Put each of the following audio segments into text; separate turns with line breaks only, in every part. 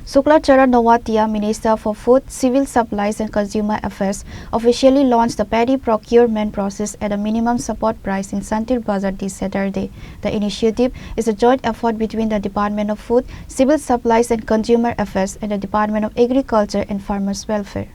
Shukla Charan Nowatia, Minister for Food, Civil Supplies and Consumer Affairs, officially launched the paddy procurement process at a minimum support price in Santir Bazar this Saturday. The initiative is a joint effort between the Department of Food, Civil Supplies and Consumer Affairs and the Department of Agriculture and Farmers Welfare.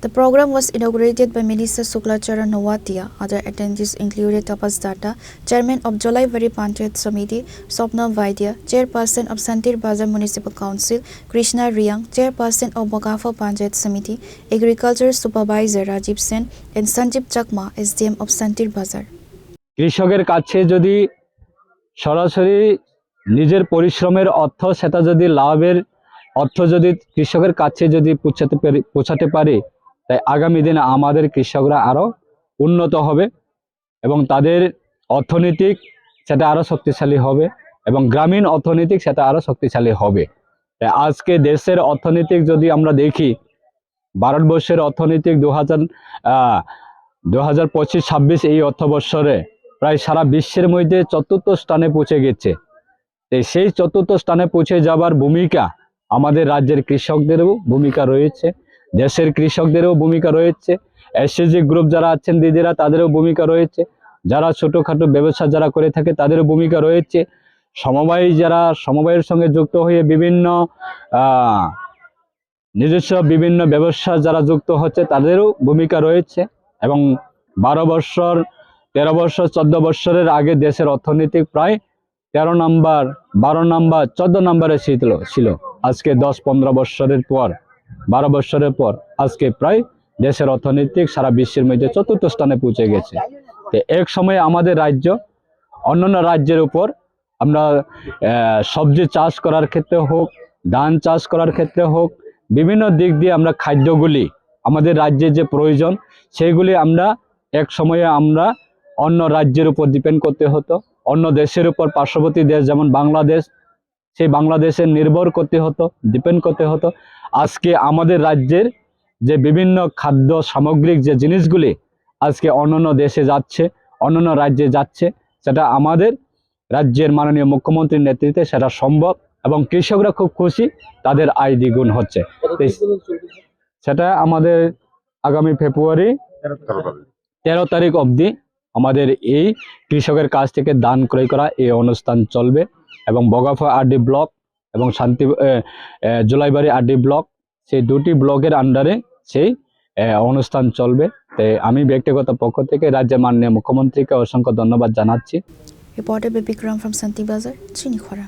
The program was inaugurated by Minister Shukla Charan Nowatia. Other attendees included Tapas Datta, Chairman of Jolaibari Panchayat Samiti, Swapna Vaidya, Chairperson of Santir Bazar Municipal Council, Krishna Riyang, Chairperson of Bogafa Panchayat Samiti, Agriculture Supervisor Rajiv Sen, and Sanjeev Chakma, SDM of Santir Bazar.
কৃষকের কাছে যদি সরাসরি নিজের পরিশ্রমের অর্থ সেটা যদি লাভের অর্থ যদি কৃষকের কাছে যদি পৌঁছাতে পারে তাই আগামী দিনে আমাদের কৃষকরা আরো উন্নত হবে এবং তাদের অর্থনৈতিক সেটা আরো শক্তিশালী হবে এবং গ্রামীণ অর্থনৈতিক সেটা আরো শক্তিশালী হবে। তাই আজকে দেশের অর্থনৈতিক যদি আমরা দেখি ভারতবর্ষের অর্থনৈতিক 2025-26 এই অর্থবর্ষরে প্রায় সারা বিশ্বের মধ্যে চতুর্থ স্থানে পৌঁছে গেছে। সেই চতুর্থ স্থানে পৌঁছে যাবার ভূমিকা আমাদের রাজ্যের কৃষকদেরও ভূমিকা রয়েছে, দেশের কৃষকদেরও ভূমিকা রয়েছে, এসএসজি গ্রুপ যারা আছেন দিদিরা তাদেরও ভূমিকা রয়েছে, যারা ছোটখাটো ব্যবসা যারা করে থাকে তাদেরও ভূমিকা রয়েছে, সমবায়ের সঙ্গে যুক্ত হয়ে বিভিন্ন নিজস্ব বিভিন্ন ব্যবসা যারা যুক্ত হচ্ছে তাদেরও ভূমিকা রয়েছে এবং 12 বছর 13 বছর 14 বছরের আগে দেশের অর্থনীতি প্রায় 13 নম্বর 12 নম্বর 14 নম্বরে ছিল। আজকে 10-15 বছরের পর 12 বছরের পর আজকে প্রায় দেশের অর্থনৈতিক সারা বিশ্বের মধ্যে চতুর্থ স্থানে পৌঁছে গেছে। তো এক সময় আমাদের রাজ্য অন্যান্য রাজ্যের উপর আমরা সবজি চাষ করার ক্ষেত্রে হোক, ধান চাষ করার ক্ষেত্রে হোক, বিভিন্ন দিক দিয়ে আমরা খাদ্যগুলি আমাদের রাজ্যে যে প্রয়োজন সেইগুলি আমরা এক সময়ে আমরা অন্য রাজ্যের উপর ডিপেন্ড করতে হতো, অন্য দেশের উপর পার্শ্ববর্তী দেশ যেমন বাংলাদেশ সেই বাংলাদেশে নির্ভর করতে হতো, ডিপেন্ড করতে হতো। আজকে আমাদের রাজ্যের যে বিভিন্ন খাদ্য সামগ্রিক যে জিনিসগুলি আজকে অন্যান্য দেশে যাচ্ছে, অন্যান্য রাজ্যে যাচ্ছে, সেটা আমাদের রাজ্যের মাননীয় মুখ্যমন্ত্রীর নেতৃত্বে সেটা সম্ভব এবং কৃষকরা খুব খুশি, তাদের আয় দ্বিগুণ হচ্ছে। সেটা আমাদের আগামী ফেব্রুয়ারি 13 তারিখ অবধি আমাদের এই কৃষকের কাছ থেকে ধান ক্রয় করা এই অনুষ্ঠান চলবে এবং বগাফা আরডি ব্লক এবং জোলাইবাড়ি আরডি ব্লক সেই দুটি ব্লকের আন্ডারে সেই অনুষ্ঠান চলবে। তাই আমি ব্যক্তিগত পক্ষ থেকে রাজ্যের মাননীয় মুখ্যমন্ত্রীকে অসংখ্য ধন্যবাদ জানাচ্ছি।
Reported by Bikram from Santir Bazar, Chinikhara.